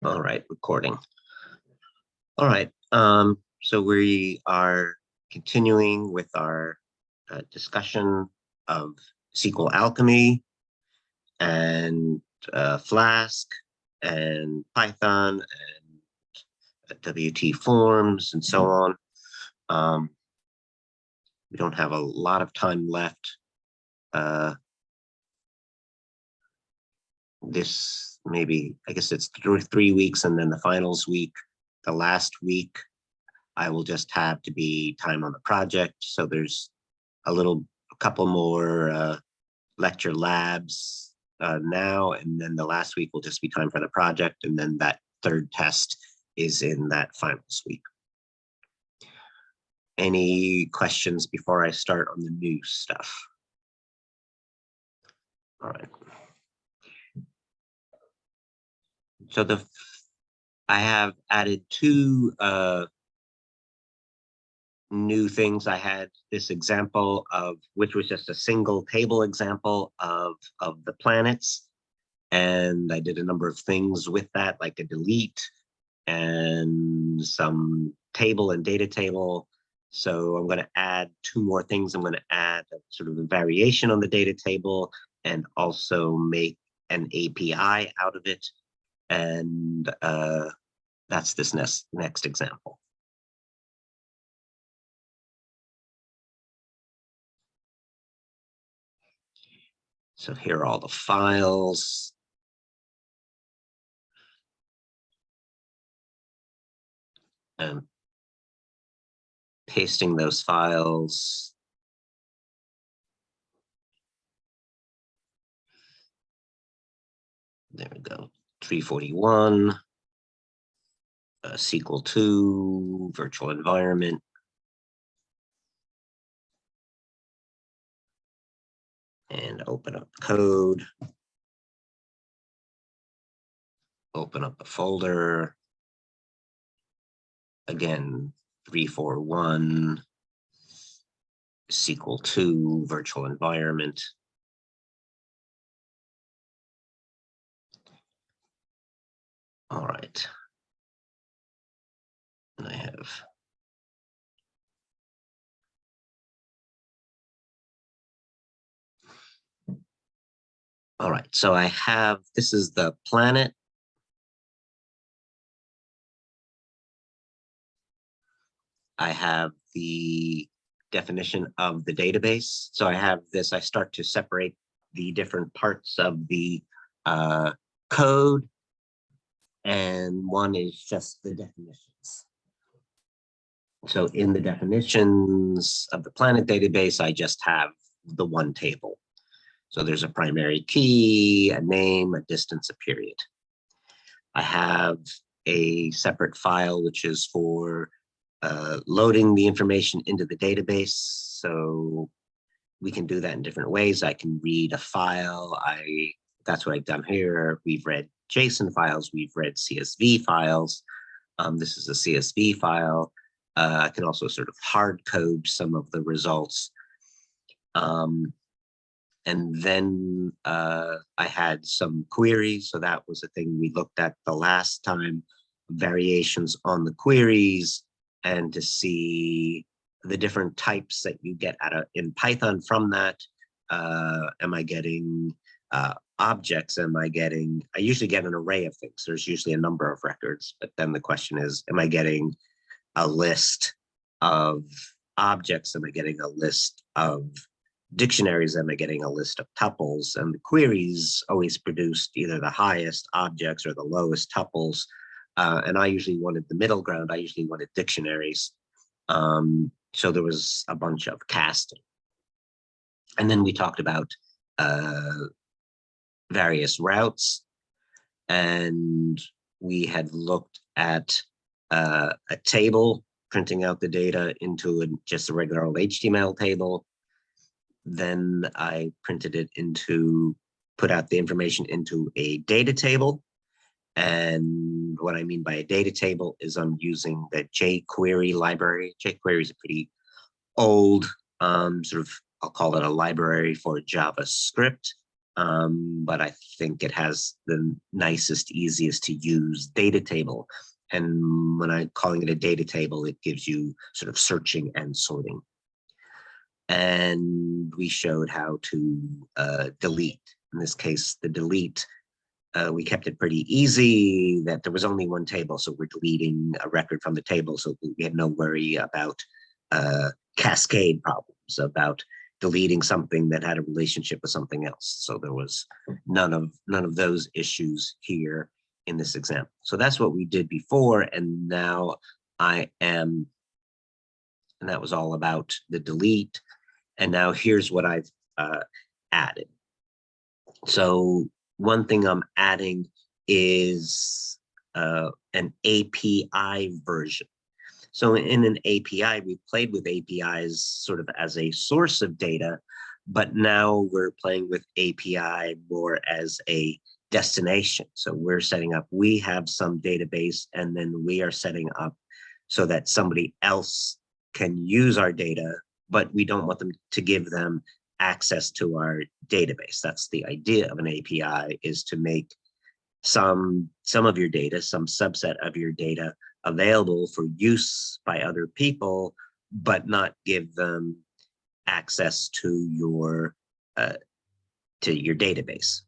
All right, recording. All right, so we are continuing with our discussion of SQLAlchemy and Flask and Python and WT forms and so on. We don't have a lot of time left. This maybe, I guess it's 3 weeks and then the finals week. The last week, I will just have to be time on the project. So there's a couple more lecture labs now, and then the last week will just be time for the project. And then that third test is in that finals week. Any questions before I start on the new stuff? All right. So I have added two new things. I had this example of, which was just a single table example of the planets. And I did a number of things with that, like a delete and some table and data table. So I'm going to add two more things. I'm going to add a sort of a variation on the data table and also make an API out of it. And that's this next example. So here are all the files. And pasting those files. There we go. 341, SQL2, virtual environment. And open up code. Open up a folder. Again, 341, SQL2, virtual environment. All right. And I have all right, so I have, this is the planet. I have the definition of the database. So I have this, I start to separate the different parts of the code. And one is just the definitions. So in the definitions of the planet database, I just have the one table. So there's a primary key, a name, a distance, a period. I have a separate file, which is for loading the information into the database. So we can do that in different ways. I can read a file. That's what I've done here. We've read JSON files. We've read CSV files. This is a CSV file. I can also sort of hard code some of the results. And then I had some queries. So that was a thing we looked at the last time, variations on the queries, and to see the different types that you get in Python from that. Am I getting objects? I usually get an array of things. There's usually a number of records, but then the question is, am I getting a list of objects? Am I getting a list of dictionaries? Am I getting a list of tuples? And the queries always produced either the highest objects or the lowest tuples. And I usually wanted the middle ground. I usually wanted dictionaries. So there was a bunch of casting. And then we talked about various routes. And we had looked at a table, printing out the data into just a regular old HTML table. Then I printed it put out the information into a data table. And what I mean by a data table is I'm using the jQuery library. jQuery is a pretty old, I'll call it a library for JavaScript. but I think it has the nicest, easiest to use data table. And when I'm calling it a data table, it gives you sort of searching and sorting. And we showed how to delete. In this case, the delete, we kept it pretty easy, that there was only one table, so we're deleting a record from the table, so we had no worry about cascade problems, about deleting something that had a relationship with something else. So there was none of those issues here in this example. So that's what we did before, and now and that was all about the delete. And now here's what I've added. So one thing I'm adding is an API version. So in an API, we played with APIs sort of as a source of data, but now we're playing with API more as a destination. So we're setting up, we have some database, and then we are setting up so that somebody else can use our data, but we don't want them to give them access to our database. That's the idea of an API, is to make some of your data, some subset of your data available for use by other people, but not give them access to your database.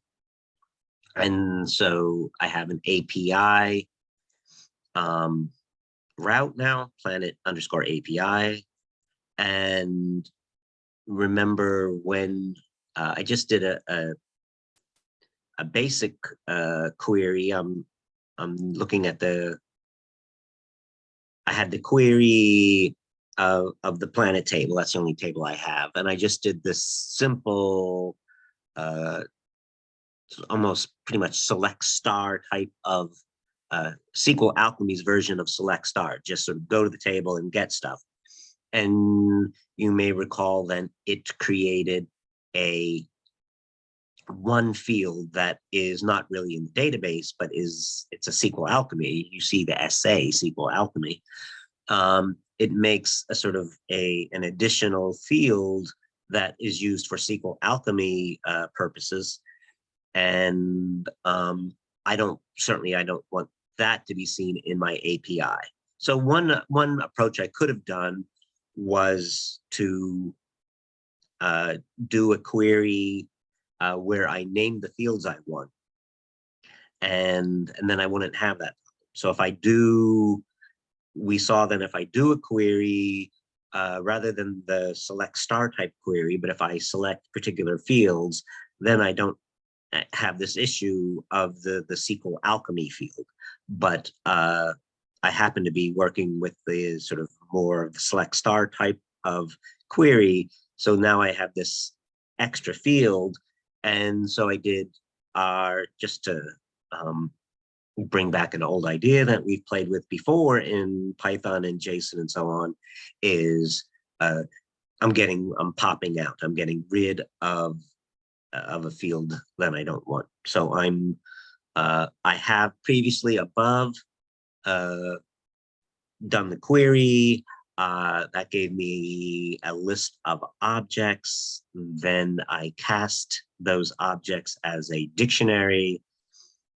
And so I have an API route now, planet_API. And remember when I just did a basic query. I'm looking at I had the query of the planet table. That's the only table I have. And I just did this simple, almost pretty much select star type of SQLAlchemy's version of select star, just sort of go to the table and get stuff. And you may recall then it created one field that is not really in the database, but it's a SQLAlchemy. You see the SA SQLAlchemy. It makes a sort of an additional field that is used for SQLAlchemy purposes. And I don't want that to be seen in my API. So one approach I could have done was to do a query where I named the fields I want, and then I wouldn't have that. So if I do, we saw that if I do a query, rather than the select star type query, but if I select particular fields, then I don't have this issue of the SQLAlchemy field. But I happen to be working with the sort of more of the select star type of query. So now I have this extra field. And so I did just to bring back an old idea that we've played with before in Python and JSON and so on, is I'm popping out, I'm getting rid of a field that I don't want. So I have previously above done the query. That gave me a list of objects. Then I cast those objects as a dictionary.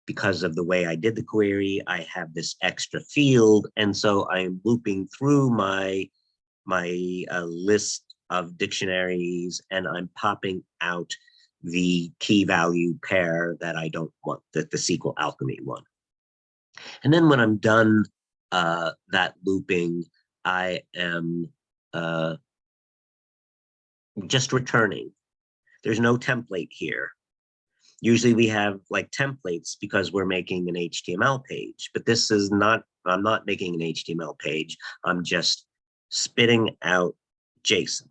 Because of the way I did the query, I have this extra field. And so I'm looping through my list of dictionaries, and I'm popping out the key value pair that I don't want, the SQLAlchemy one. And then when I'm done that looping, I am just returning. There's no template here. Usually we have like templates because we're making an HTML page, but this is not, I'm not making an HTML page. I'm just spitting out JSON.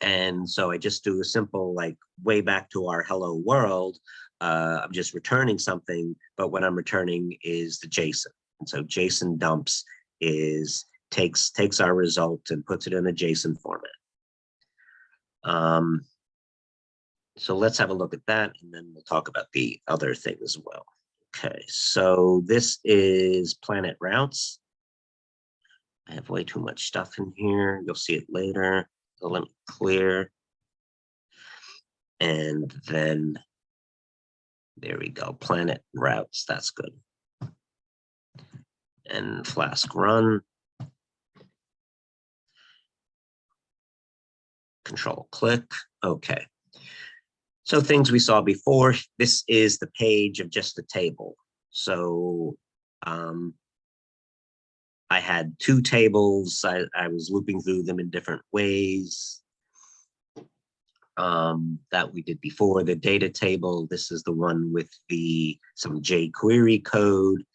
And so I just do a simple, like way back to our hello world. I'm just returning something, but what I'm returning is the JSON. And so JSON dumps takes our result and puts it in a JSON format. So let's have a look at that, and then we'll talk about the other thing as well. Okay, so this is planet routes. I have way too much stuff in here. You'll see it later. So let me clear. And then there we go, planet routes, that's good. And Flask run. Control click, okay. So things we saw before, this is the page of just the table. So I had two tables, I was looping through them in different ways. That we did before. The data table, this is the one with some jQuery code.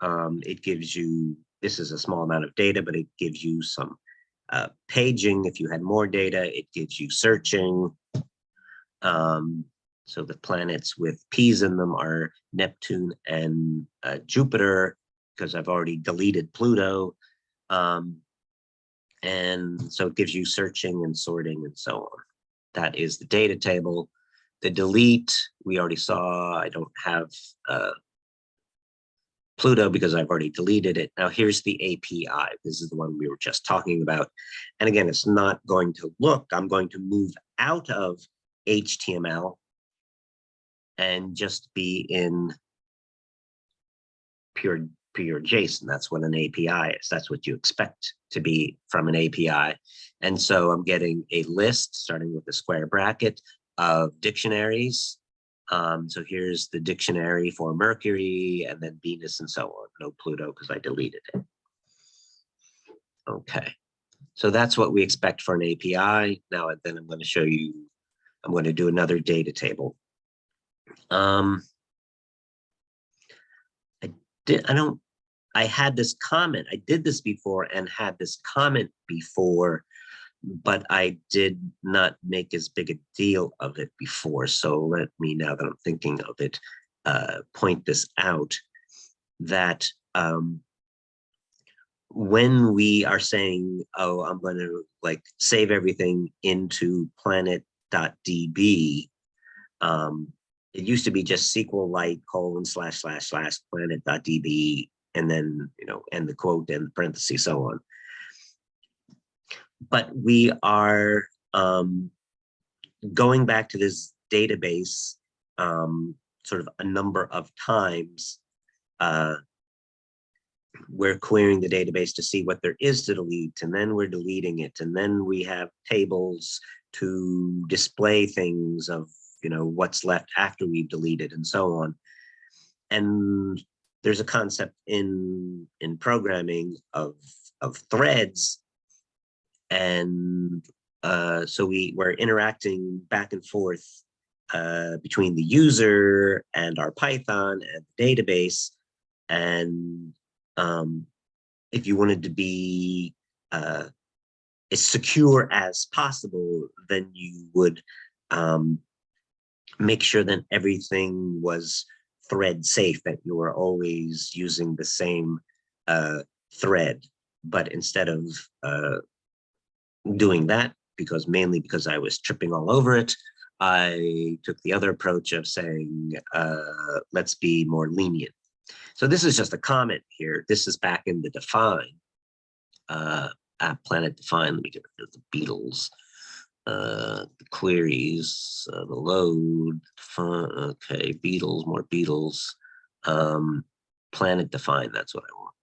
It gives you, this is a small amount of data, but it gives you some paging. If you had more data, it gives you searching. So the planets with P's in them are Neptune and Jupiter, because I've already deleted Pluto. And so it gives you searching and sorting and so on. That is the data table. The delete, we already saw. I don't have Pluto because I've already deleted it. Now here's the API. This is the one we were just talking about. And again, it's not going to look, I'm going to move out of HTML and just be in pure JSON. That's what an API is. That's what you expect to be from an API. And so I'm getting a list starting with the square bracket of dictionaries. So here's the dictionary for Mercury and then Venus and so on. No Pluto because I deleted it. Okay, so that's what we expect for an API. Now then I'm going to show you, I'm going to do another data table. I had this comment, I did this before and had this comment before, but I did not make as big a deal of it before. So let me, now that I'm thinking of it, point this out, that when we are saying, oh, I'm going to like save everything into planet.db, it used to be just SQLite : / planet.db, and then, you know, and the quote and the parentheses, so on. But we are going back to this database sort of a number of times. We're querying the database to see what there is to delete, and then we're deleting it. And then we have tables to display things of, you know, what's left after we've deleted and so on. And there's a concept in programming of threads. And so we're interacting back and forth between the user and our Python and the database. And if you wanted to be as secure as possible, then you would make sure that everything was thread safe, that you were always using the same thread. But instead of doing that, mainly because I was tripping all over it, I took the other approach of saying, let's be more lenient. So this is just a comment here. This is back in the define, planet define. Let me get rid of the Beatles, the queries, the load, okay, Beatles, more Beatles, planet define, that's what I want.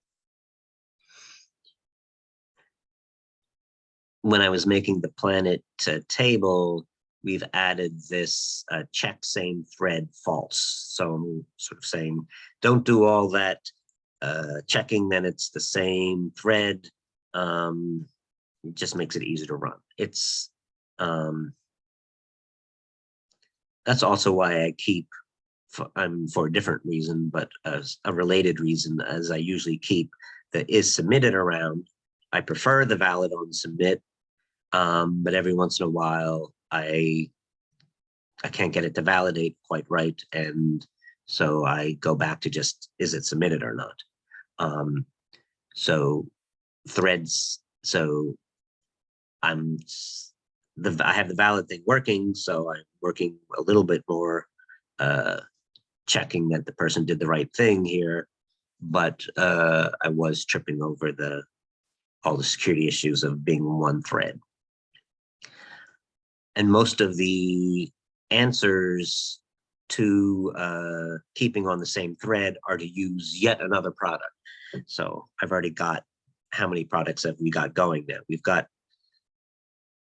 When I was making the planet table, we've added this check same thread false. So I'm sort of saying, don't do all that checking, then it's the same thread. It just makes it easier to run. It's that's also why I keep, for a different reason, but as a related reason, as I usually keep the is submitted around. I prefer the valid on submit, but every once in a while I can't get it to validate quite right, and so I go back to just, is it submitted or not? So threads, so I have the valid thing working, so I'm working a little bit more, checking that the person did the right thing here, but I was tripping over all the security issues of being one thread. And most of the answers to keeping on the same thread are to use yet another product. So I've already got, how many products have we got going now? We've got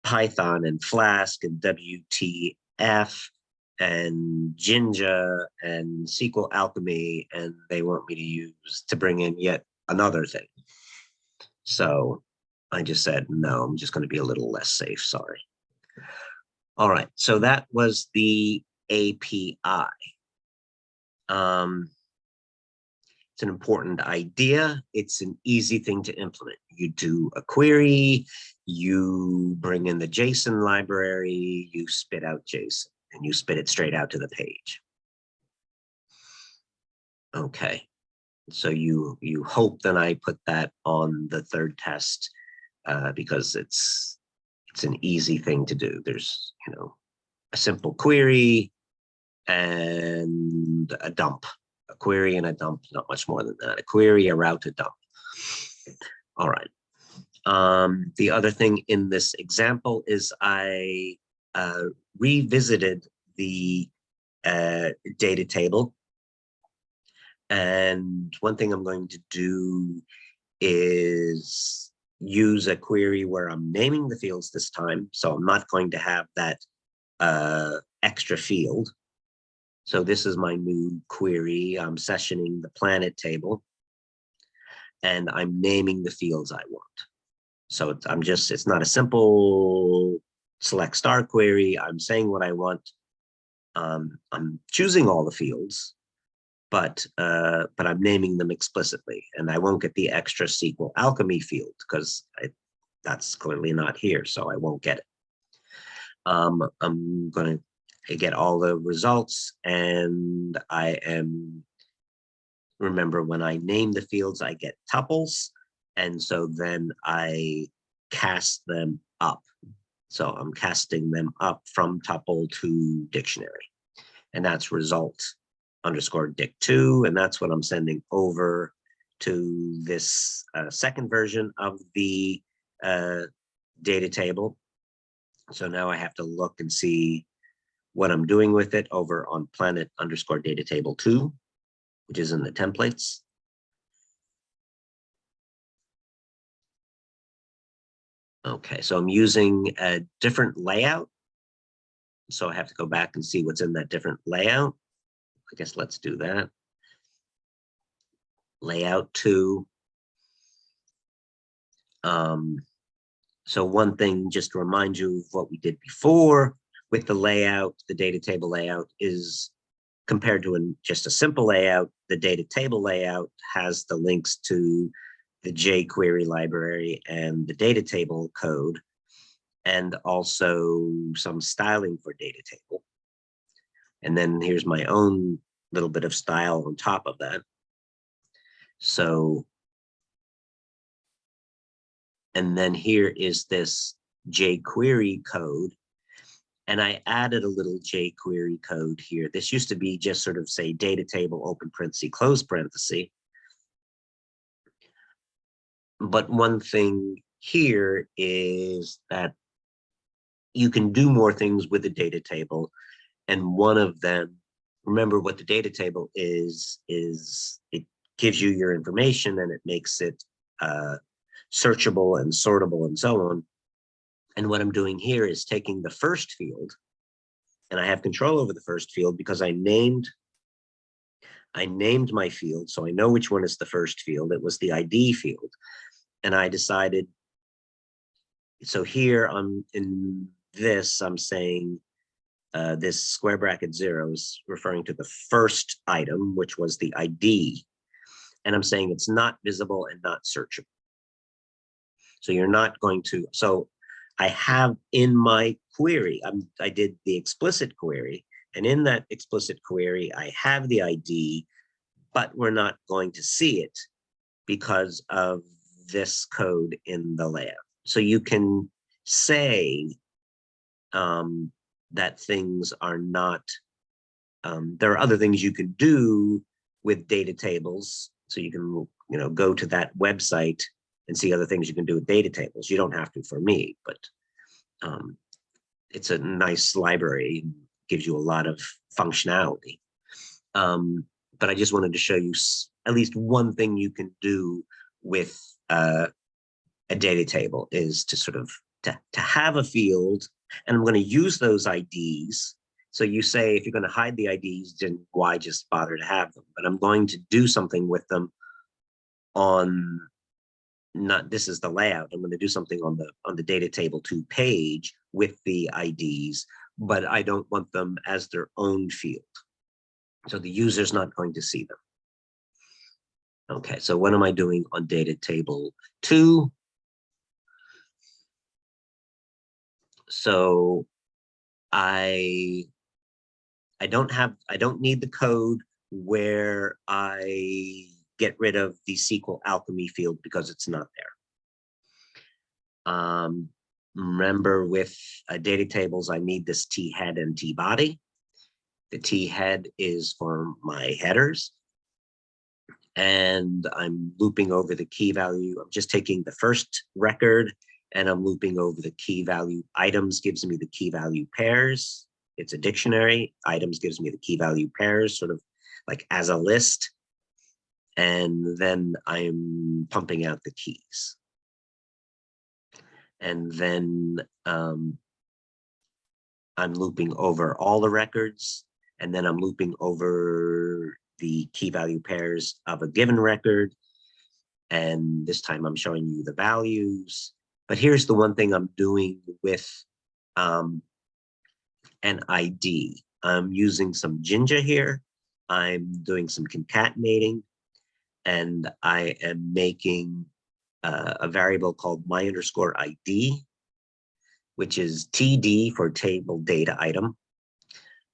Python and Flask and WTF and Jinja and SQLAlchemy, and they want me to use to bring in yet another thing. So I just said, no, I'm just going to be a little less safe, sorry. All right, so that was the API. It's an important idea. It's an easy thing to implement. You do a query, you bring in the JSON library, you spit out JSON, and you spit it straight out to the page. Okay, so you hope that I put that on the third test because it's an easy thing to do. There's, you know, a simple query and a dump. A query and a dump, not much more than that. A query, a route, a dump. All right. The other thing in this example is I revisited the data table. And one thing I'm going to do is use a query where I'm naming the fields this time. So I'm not going to have that extra field. So this is my new query. I'm sessioning the planet table and I'm naming the fields I want. So it's not a simple select star query. I'm saying what I want. I'm choosing all the fields, but I'm naming them explicitly, and I won't get the extra SQLAlchemy field because that's clearly not here, so I won't get it. I'm going to get all the results, and remember when I name the fields, I get tuples, and so then I cast them up. So I'm casting them up from tuple to dictionary, and that's result underscore dict2, and that's what I'm sending over to this second version of the data table. So now I have to look and see what I'm doing with it over on planet underscore data table 2, which is in the templates. Okay, so I'm using a different layout. So I have to go back and see what's in that different layout. I guess let's do that. Layout 2. So one thing, just to remind you of what we did before with the layout, the data table layout is compared to just a simple layout. The data table layout has the links to the jQuery library and the data table code, and also some styling for data table. And then here's my own little bit of style on top of that. So, and then here is this jQuery code. And I added a little jQuery code here. This used to be just sort of say data table, open parenthesis, close parenthesis. But one thing here is that you can do more things with the data table. And one of them, remember what the data table is it gives you your information and it makes it searchable and sortable and so on. And what I'm doing here is taking the first field, and I have control over the first field because I named my field, so I know which one is the first field. It was the ID field. And I decided, so here I'm in this, I'm saying this square bracket 0 is referring to the first item, which was the ID. And I'm saying it's not visible and not searchable. So you're not going to, so I have in my query, I did the explicit query, and in that explicit query, I have the ID, but we're not going to see it because of this code in the layout. So you can say that things are not, there are other things you can do with data tables. So you can, go to that website and see other things you can do with data tables. You don't have to for me, but it's a nice library. gives you a lot of functionality. But I just wanted to show you at least one thing you can do with a data table is to sort of to have a field, and I'm going to use those IDs. So you say if you're going to hide the IDs, then why just bother to have them? But I'm going to do something with them on not, this is the layout. I'm going to do something on the data table 2 page with the IDs, but I don't want them as their own field. So the user's not going to see them. Okay, so what am I doing on data table 2? So I don't need the code where I get rid of the SQLAlchemy field because it's not there. Remember with data tables, I need this T head and T body. The T head is for my headers. And I'm looping over the key value. I'm just taking the first record and I'm looping over the key value. Items gives me the key value pairs. It's a dictionary. Items gives me the key value pairs, sort of like as a list. And then I'm pumping out the keys. And then I'm looping over all the records. And then I'm looping over the key value pairs of a given record. And this time I'm showing you the values. But here's the one thing I'm doing with an ID. I'm using some Jinja here. I'm doing some concatenating. And I am making a variable called my_ID, which is TD for table data item.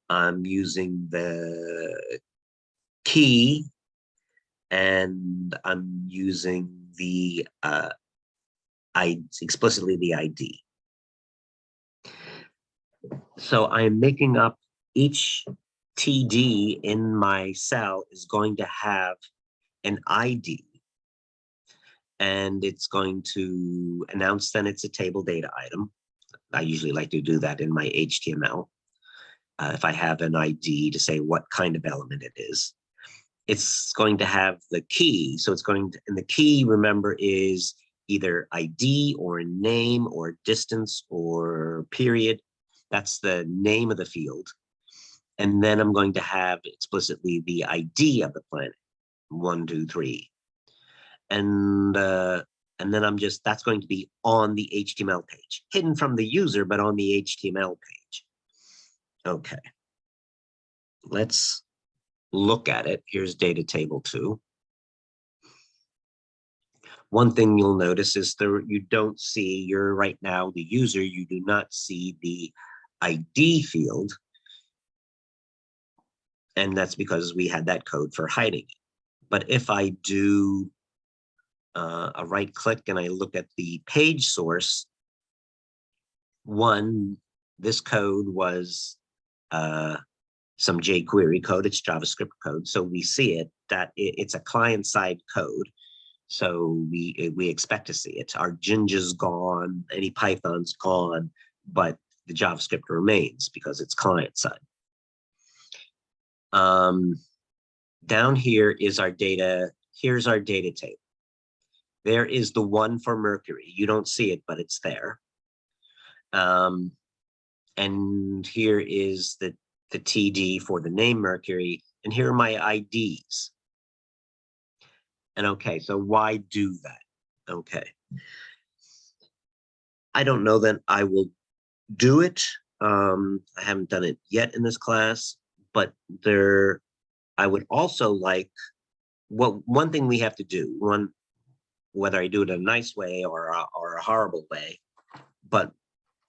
I'm using the key, and I'm using the explicitly the ID. So I'm making up each TD in my cell is going to have an ID, and it's going to announce then it's a table data item. I usually like to do that in my HTML. If I have an ID to say what kind of element it is, it's going to have the key. So it's going to, and the key, remember, is either ID or name or distance or period. That's the name of the field. And then I'm going to have explicitly the ID of the planet, 1, 2, 3. And then I'm just, that's going to be on the HTML page, hidden from the user, but on the HTML page. Okay, let's look at it. Here's data table 2. One thing you'll notice is you don't see, you're right now the user, you do not see the ID field. And that's because we had that code for hiding it. But if I do a right click and I look at the page source, this code was some jQuery code, it's JavaScript code. So we see it, that it's a client-side code. So we expect to see it. Our Jinja's gone, any Python's gone, but the JavaScript remains because it's client-side. Down here is our data. Here's our data table. There is the one for Mercury. You don't see it, but it's there. And here is the TD for the name Mercury. And here are my IDs. And okay, so why do that? Okay. I don't know that I will do it. I haven't done it yet in this class, but I would also like, one thing we have to do, whether I do it in a nice way or a horrible way, but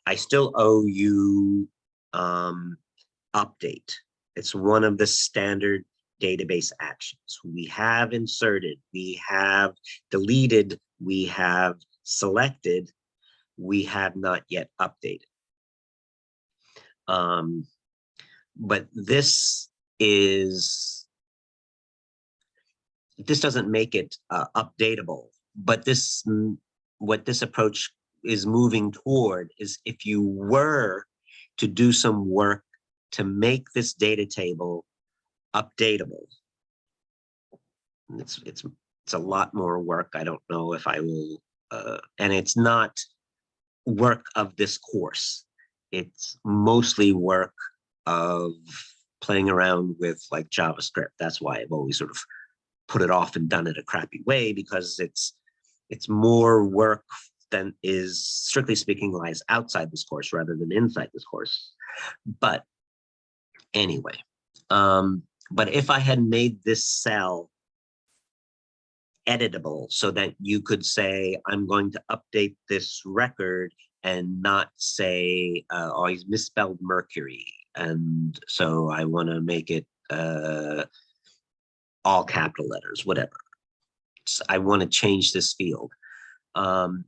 I still owe you update. It's one of the standard database actions. We have inserted, we have deleted, we have selected, we have not yet updated. But this doesn't make it updatable, but what this approach is moving toward is if you were to do some work to make this data table updatable. It's a lot more work. I don't know if I will, and it's not work of this course. It's mostly work of playing around with like JavaScript. That's why I've always sort of put it off and done it a crappy way, because it's more work than is, strictly speaking, lies outside this course rather than inside this course. But anyway, but if I had made this cell editable so that you could say, I'm going to update this record and not say, oh, he's misspelled Mercury, and so I want to make it all capital letters, whatever. So I want to change this field.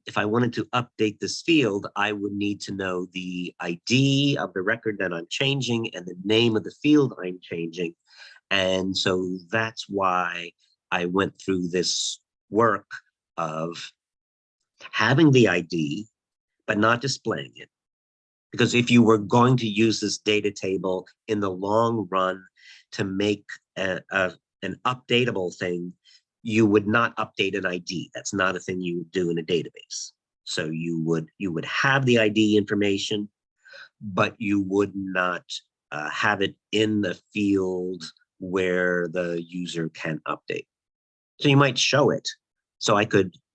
If I wanted to update this field, I would need to know the ID of the record that I'm changing and the name of the field I'm changing. And so that's why I went through this work of having the ID, but not displaying it. Because if you were going to use this data table in the long run to make an updatable thing, you would not update an ID. That's not a thing you would do in a database. So you would have the ID information, but you would not have it in the field where the user can update. So you might show it. So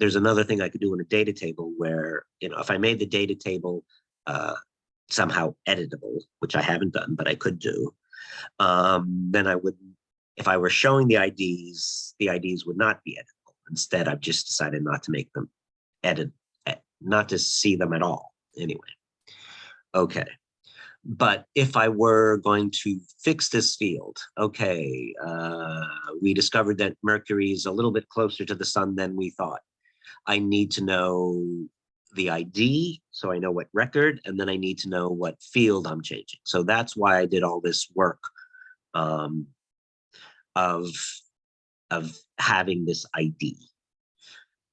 there's another thing I could do in a data table where, if I made the data table somehow editable, which I haven't done, but I could do, then I would, if I were showing the IDs would not be editable. Instead, I've just decided not to make them not to see them at all anyway. Okay. But if I were going to fix this field, okay, we discovered that Mercury is a little bit closer to the sun than we thought. I need to know the ID, so I know what record, and then I need to know what field I'm changing. So that's why I did all this work of having this ID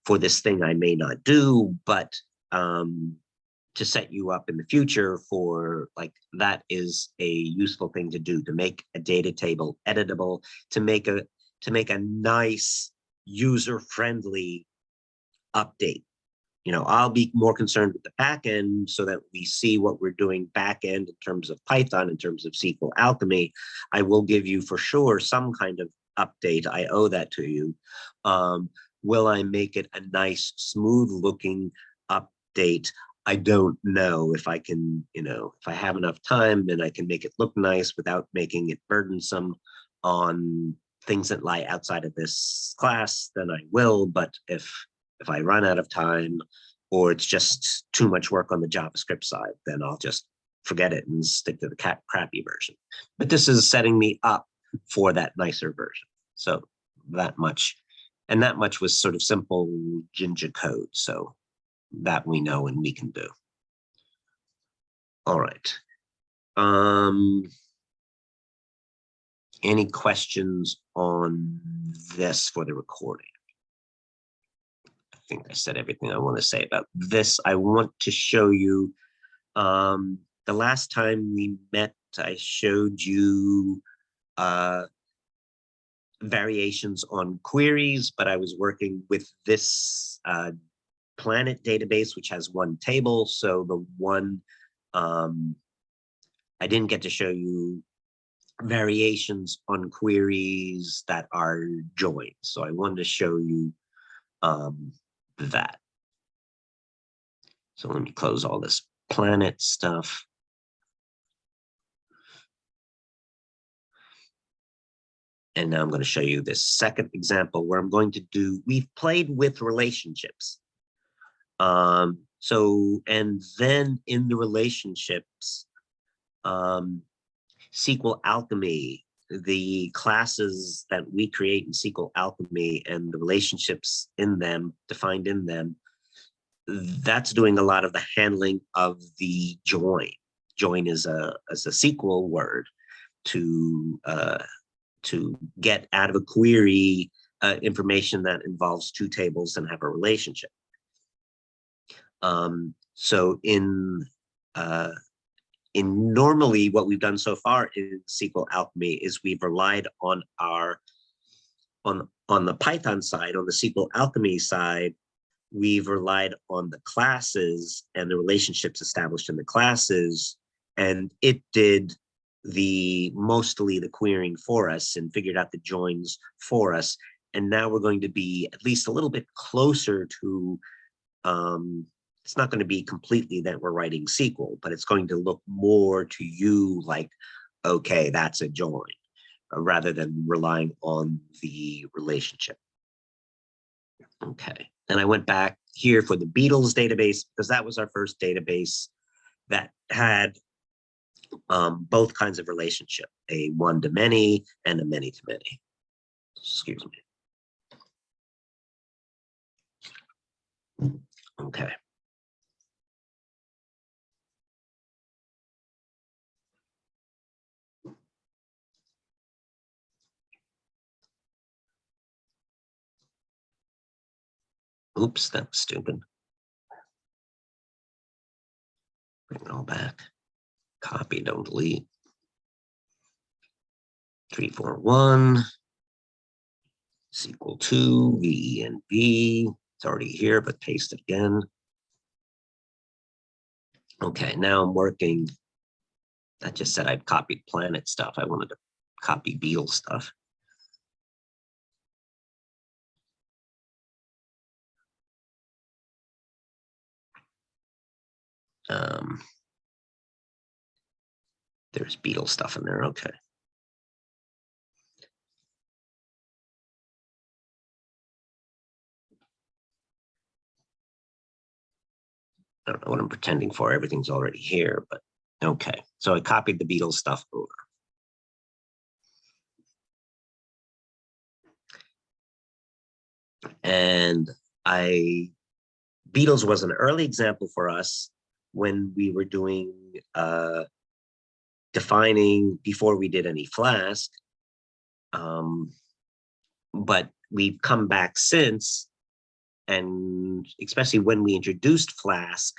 for this thing I may not do, but to set you up in the future for, like, that is a useful thing to do, to make a data table editable, to make a nice user-friendly update. I'll be more concerned with the back end so that we see what we're doing back end in terms of Python, in terms of SQLAlchemy. I will give you for sure some kind of update. I owe that to you. Will I make it a nice, smooth looking update? I don't know if I can, if I have enough time and I can make it look nice without making it burdensome on things that lie outside of this class, then I will. But if I run out of time, or it's just too much work on the JavaScript side, then I'll just forget it and stick to the crappy version. But this is setting me up for that nicer version. So that much, and that much was sort of simple Jinja code. So that we know and we can do. All right. Any questions on this for the recording? I think I said everything I want to say about this. I want to show you, the last time we met, I showed you variations on queries, but I was working with this Planet database, which has one table. So the one, I didn't get to show you variations on queries that are joined. So I wanted to show you that. So let me close all this Planet stuff. And now I'm going to show you this second example where I'm going to do, we've played with relationships. So, and then in the relationships, SQLAlchemy, the classes that we create in SQLAlchemy and the relationships in them, defined in them, that's doing a lot of the handling of the join. Join is a SQL word to get out of a query information that involves two tables and have a relationship. So in normally what we've done so far in SQLAlchemy is we've relied on on the Python side, on the SQLAlchemy side, we've relied on the classes and the relationships established in the classes, and it did mostly the querying for us and figured out the joins for us. And now we're going to be at least a little bit closer to, it's not going to be completely that we're writing SQL, but it's going to look more to you like, okay, that's a join, rather than relying on the relationship. Okay, and I went back here for the Beatles database because that was our first database that had both kinds of relationship, a one-to-many and a many-to-many. Excuse me. Okay. Oops, that was stupid. Bring it all back. Copy, don't delete. 341 is equal to VENV. It's already here, but paste it again. Okay, now I'm working. I just said I'd copied planet stuff. I wanted to copy Beatles stuff. There's Beatles stuff in there. Okay. I don't know what I'm pretending for. Everything's already here, but okay. So I copied the Beatles stuff over. And Beatles was an early example for us when we were doing defining before we did any Flask. But we've come back since, and especially when we introduced Flask,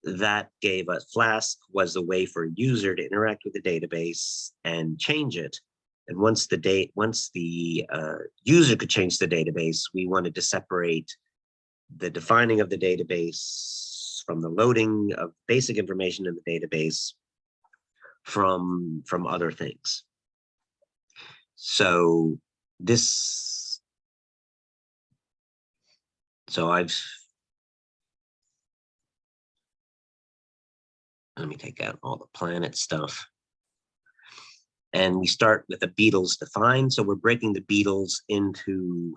that gave us, Flask was a way for a user to interact with the database and change it. And once the user could change the database, we wanted to separate the defining of the database from the loading of basic information in the database from other things. So let me take out all the planet stuff. And we start with the Beatles defined. So we're breaking the Beatles into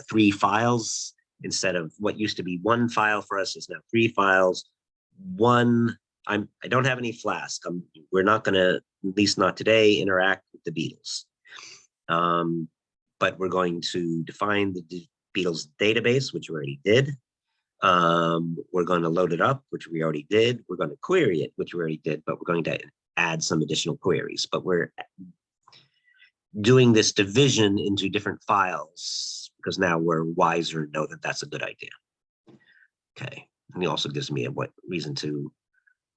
3 files. Instead of what used to be 1 file for us is now 3 files. I don't have any Flask. We're not going to, at least not today, interact with the Beatles. But we're going to define the Beatles database, which we already did. We're going to load it up, which we already did. We're going to query it, which we already did, but we're going to add some additional queries. But we're doing this division into different files because now we're wiser and know that that's a good idea. Okay, and it also gives me a reason to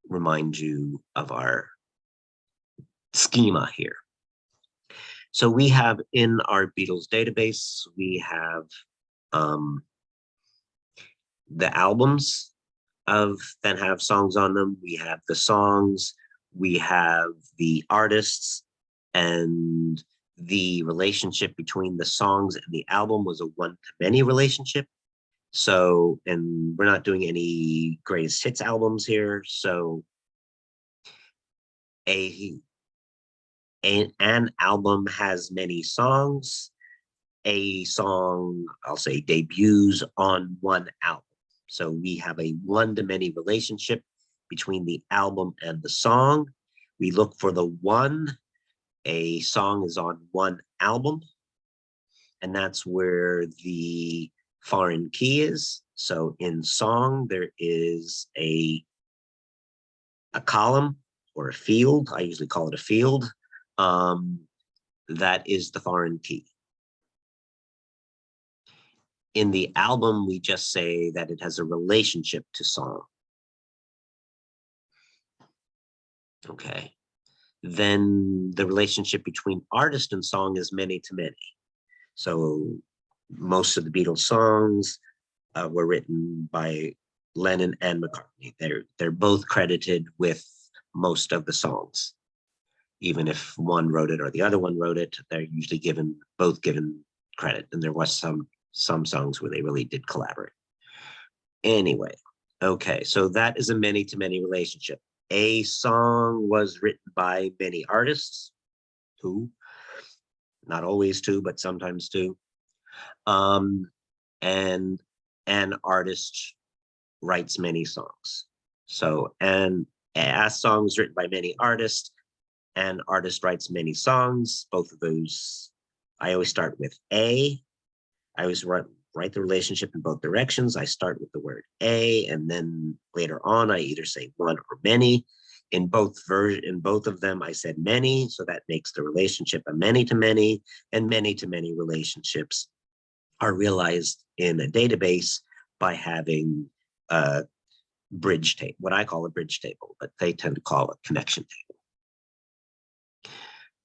remind you of our schema here. So we have in our Beatles database, we have the albums that have songs on them. We have the songs, we have the artists, and the relationship between the songs and the album was a one-to-many relationship. So, and we're not doing any greatest hits albums here. So an album has many songs. A song, I'll say, debuts on one album. So we have a one-to-many relationship between the album and the song. We look for the one. A song is on one album, and that's where the foreign key is. So in song, there is a column or a field. I usually call it a field. That is the foreign key. In the album, we just say that it has a relationship to song. Okay. Then the relationship between artist and song is many to many. So most of the Beatles songs were written by Lennon and McCartney. They're both credited with most of the songs. Even if one wrote it or the other one wrote it, they're usually both given credit. And there was some songs where they really did collaborate. Anyway, okay, so that is a many to many relationship. A song was written by many artists, who, not always two, but sometimes two. And an artist writes many songs. So, and a song is written by many artists, and artist writes many songs. Both of those, I always start with a. I always write the relationship in both directions. I start with the word a, and then later on, I either say one or many. In both of them, I said many, so that makes the relationship a many to many, and many to many relationships are realized in a database by having a bridge table, what I call a bridge table, but they tend to call it connection table.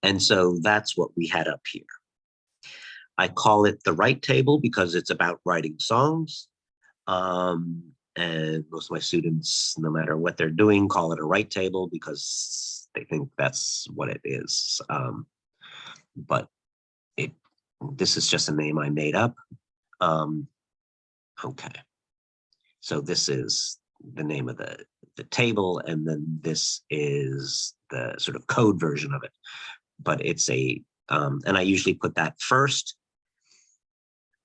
And so that's what we had up here. I call it the write table because it's about writing songs. And most of my students, no matter what they're doing, call it a write table because they think that's what it is. But this is just a name I made up. Okay. So this is the name of the table, and then this is the sort of code version of it. But it's a, and I usually put that first,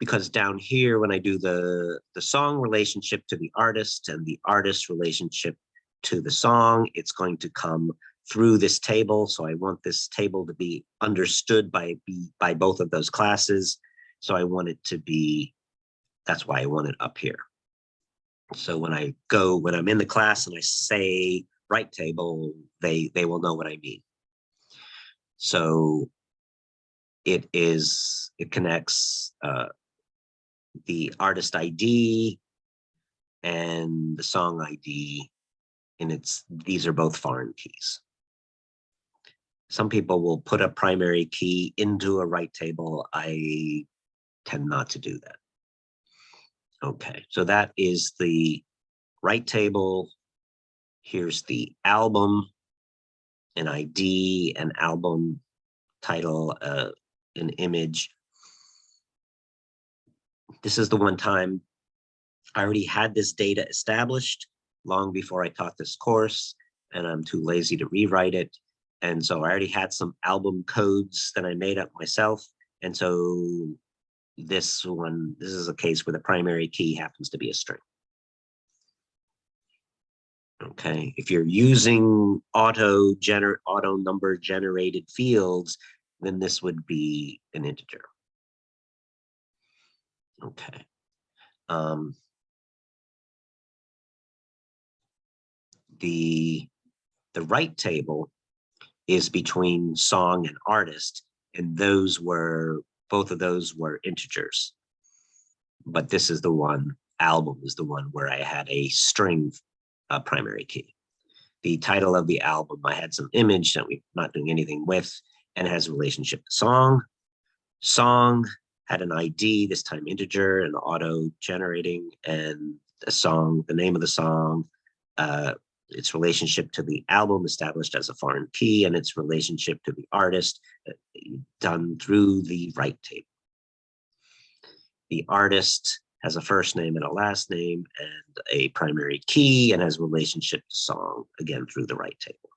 because down here, when I do the song relationship to the artist and the artist relationship to the song, it's going to come through this table. So I want this table to be understood by both of those classes. So I want it to be, that's why I want it up here. So when I'm in the class and I say write table, they will know what I mean. So it connects the artist ID and the song ID, and these are both foreign keys. Some people will put a primary key into a write table. I tend not to do that. Okay, so that is the write table. Here's the album, an ID, an album title, an image. This is the one time I already had this data established long before I taught this course, and I'm too lazy to rewrite it. And so I already had some album codes that I made up myself. And so this is a case where the primary key happens to be a string. Okay, if you're using auto number generated fields, then this would be an integer. Okay. The write table is between song and artist, and both of those were integers. But this is the one, album is the one where I had a string primary key. The title of the album, I had some image that we're not doing anything with, and it has a relationship to song. Song had an ID, this time integer, and auto generating, and a song, the name of the song, its relationship to the album established as a foreign key, and its relationship to the artist done through the write table. The artist has a first name and a last name and a primary key, and has a relationship to song, again, through the write table.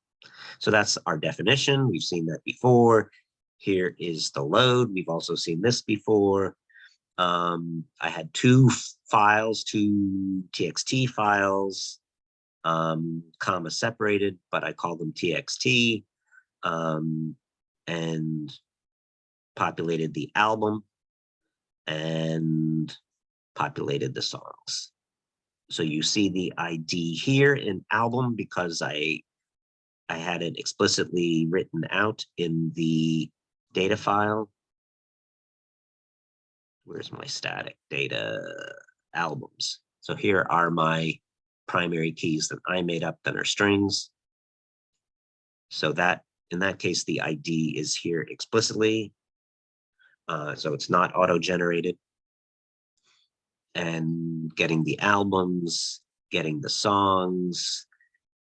So that's our definition. We've seen that before. Here is the load. We've also seen this before. I had two TXT files, comma separated, but I call them TXT, and populated the album and populated the songs. So you see the ID here in album because I had it explicitly written out in the data file. Where's my static data albums? So here are my primary keys that I made up that are strings. So that in that case, the ID is here explicitly. So it's not auto-generated. And getting the albums, getting the songs.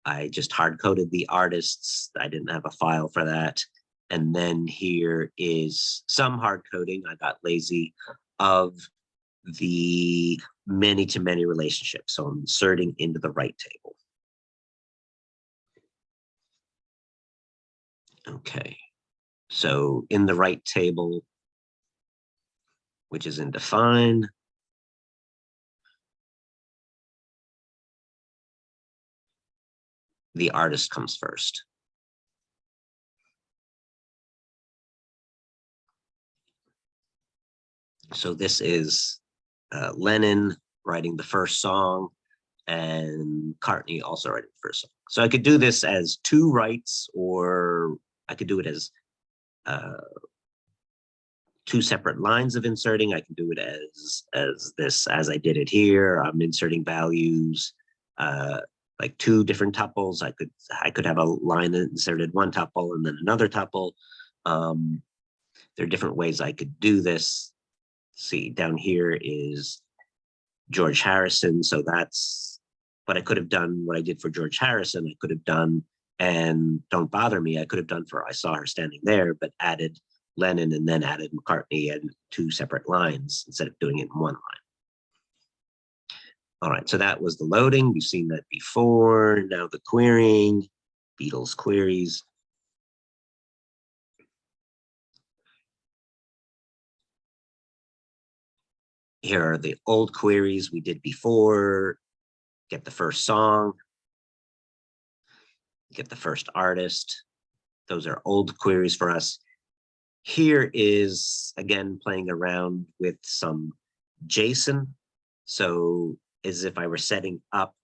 I just hard-coded the artists. I didn't have a file for that. And then here is some hard coding. I got lazy of the many-to-many relationship. So I'm inserting into the right table. Okay, so in the right table, which is in define, the artist comes first. So this is Lennon writing the first song and McCartney also writing the first song. So I could do this as 2 writes, or I could do it as 2 separate lines of inserting. I can do it as I did it here. I'm inserting values, like 2 different tuples. I could have a line that inserted 1 tuple and then another tuple. There are different ways I could do this. See, down here is George Harrison. So that's what I could have done. What I did for George Harrison, I could have done, and Don't Bother Me, I could have done for I Saw Her Standing There, but added Lennon and then added McCartney and 2 separate lines instead of doing it in 1 line. All right, so that was the loading. We've seen that before. Now the querying, Beatles queries. Here are the old queries we did before. Get the first song, get the first artist. Those are old queries for us. Here is, again, playing around with some JSON. So as if I were setting up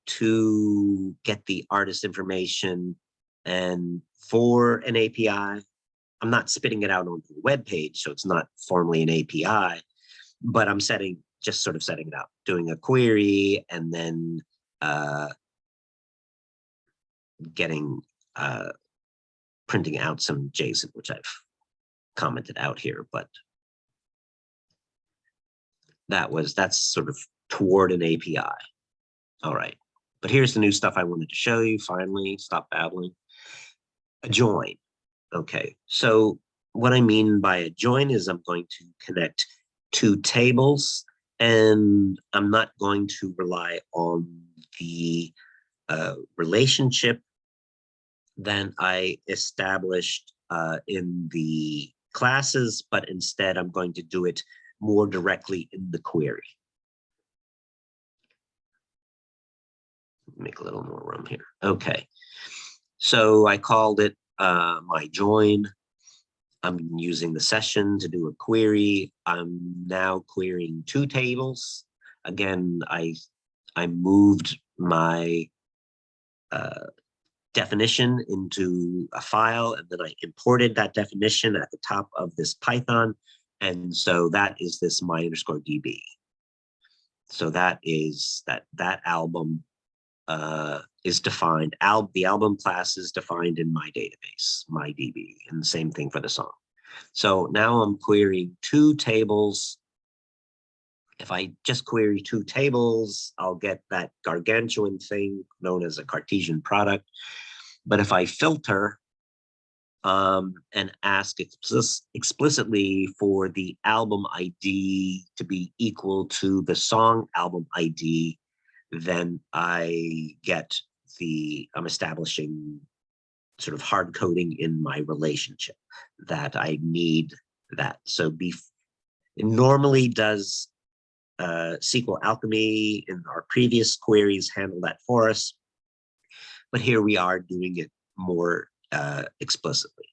to get the artist information, and for an API, I'm not spitting it out onto the web page, so it's not formally an API, but I'm just sort of setting it up, doing a query, and then printing out some JSON, which I've commented out here, but that's sort of toward an API. All right, but here's the new stuff I wanted to show you. Finally, stop babbling. A join. Okay, so what I mean by a join is I'm going to connect 2 tables, and I'm not going to rely on the relationship that I established in the classes, but instead I'm going to do it more directly in the query. Make a little more room here. Okay, so I called it my join. I'm using the session to do a query. I'm now querying 2 tables. Again, I moved my definition into a file, and then I imported that definition at the top of this Python. And so that is this my_db. So that is that album is defined. The album class is defined in my database, my.db, and the same thing for the song. So now I'm querying 2 tables. If I just query 2 tables, I'll get that gargantuan thing known as a Cartesian product. But if I filter and ask explicitly for the album ID to be equal to the song album ID, then I'm establishing sort of hard coding in my relationship that I need that. So it normally does SQLAlchemy in our previous queries handle that for us, but here we are doing it more explicitly.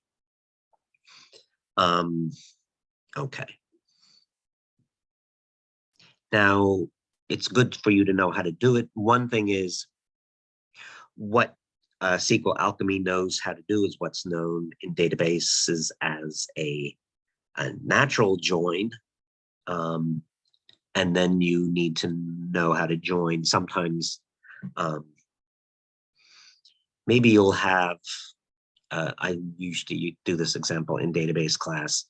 Okay. Now, it's good for you to know how to do it. One thing is what SQLAlchemy knows how to do is what's known in databases as a natural join. And then you need to know how to join. Sometimes maybe you'll have I usually do this example in database class.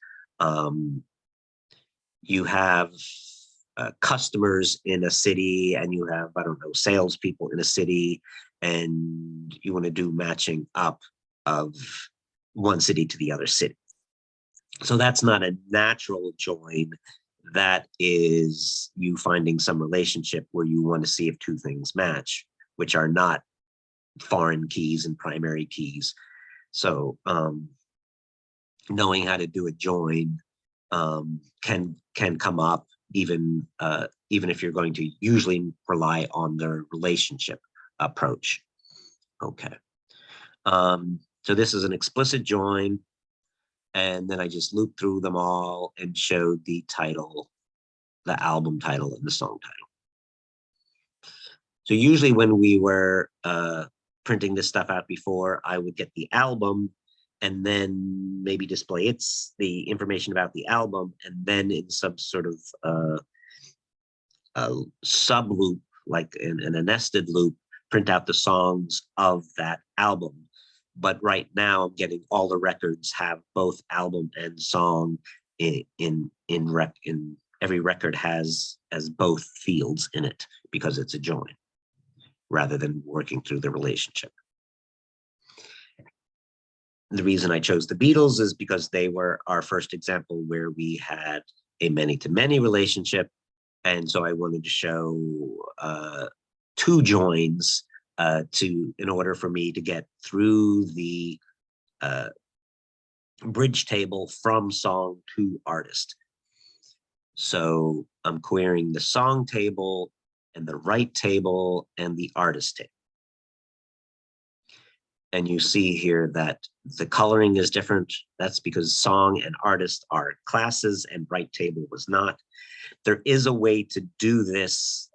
You have customers in a city, and you have, I don't know, salespeople in a city, and you want to do matching up of one city to the other city. So that's not a natural join. That is you finding some relationship where you want to see if two things match, which are not foreign keys and primary keys. So knowing how to do a join can come up even if you're going to usually rely on the relationship approach. Okay. So this is an explicit join. And then I just looped through them all and showed the title, the album title, and the song title. So usually when we were printing this stuff out before, I would get the album and then maybe display the information about the album, and then in some sort of sub loop, like in a nested loop, print out the songs of that album. But right now I'm getting all the records have both album and song in every record has both fields in it because it's a join rather than working through the relationship. The reason I chose the Beatles is because they were our first example where we had a many-to-many relationship. And so I wanted to show two joins in order for me to get through the bridge table from song to artist. So I'm querying the song table and the right table and the artist table. And you see here that the coloring is different. That's because song and artist are classes and right table was not. There is a way to do this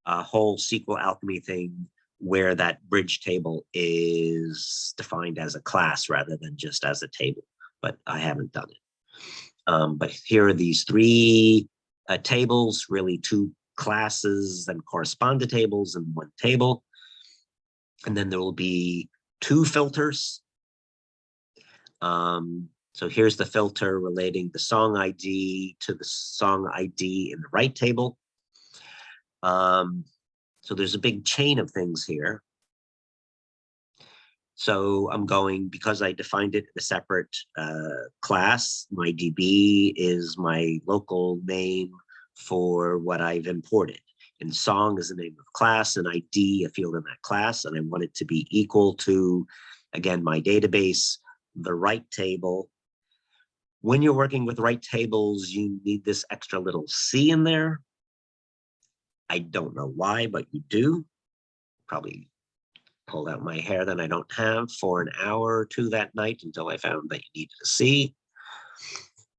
whole SQLAlchemy thing where that bridge table is defined as a class rather than just as a table, but I haven't done it. But here are these three tables, really two classes and corresponded tables in one table. And then there will be two filters. So here's the filter relating the song ID to the song ID in the right table. So there's a big chain of things here. So I'm going, because I defined it in a separate class, my DB is my local name for what I've imported. And song is the name of class, and ID a field in that class, and I want it to be equal to, again, my database, the right table. When you're working with right tables, you need this extra little C in there. I don't know why, but you do. Probably pulled out my hair that I don't have for an hour or two that night until I found that you needed a C.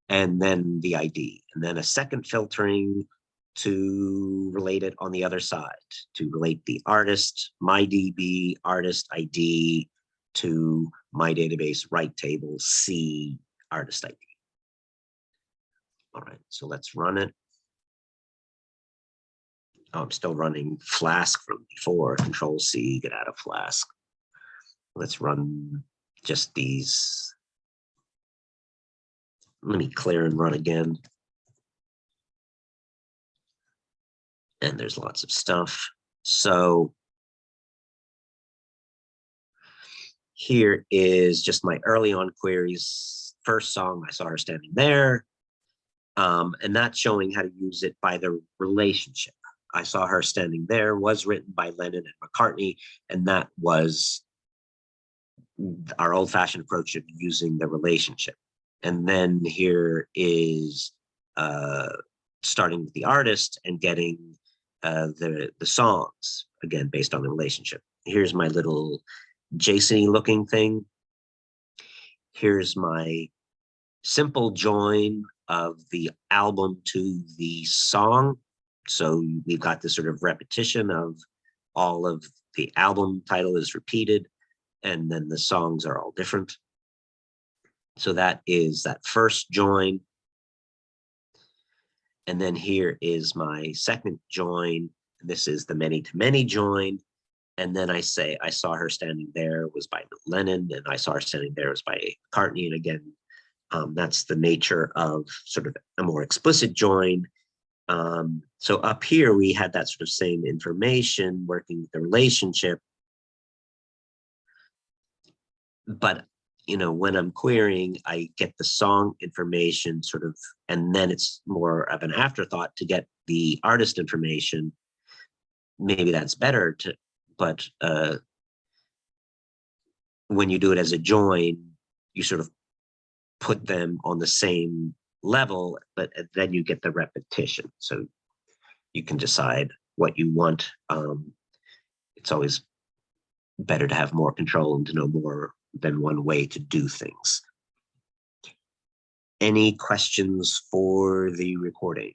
And then the ID, and then a second filtering to relate it on the other side, to relate the artist, my DB, artist ID, to my database, right table, C, artist ID. All right, so let's run it. Oh, I'm still running Flask from before. Control C, get out of Flask. Let's run just these. Let me clear and run again. And there's lots of stuff. So here is just my early on queries. First song, I saw her standing there. And that's showing how to use it by the relationship. I saw her standing there, was written by Lennon and McCartney, and that was our old-fashioned approach of using the relationship. And then here is starting with the artist and getting the songs, again, based on the relationship. Here's my little JSON-y looking thing. Here's my simple join of the album to the song. So we've got this sort of repetition of all of the album title is repeated, and then the songs are all different. So that is that first join. And then here is my second join. This is the many-to-many join. And then I say, I saw her standing there was by Lennon, and I saw her standing there was by McCartney. And again, that's the nature of sort of a more explicit join. So up here, we had that sort of same information working with the relationship. But, you know, when I'm querying, I get the song information sort of, and then it's more of an afterthought to get the artist information. Maybe that's better to, but when you do it as a join, you sort of put them on the same level, but then you get the repetition. So you can decide what you want. It's always better to have more control and to know more than one way to do things. Any questions for the recording?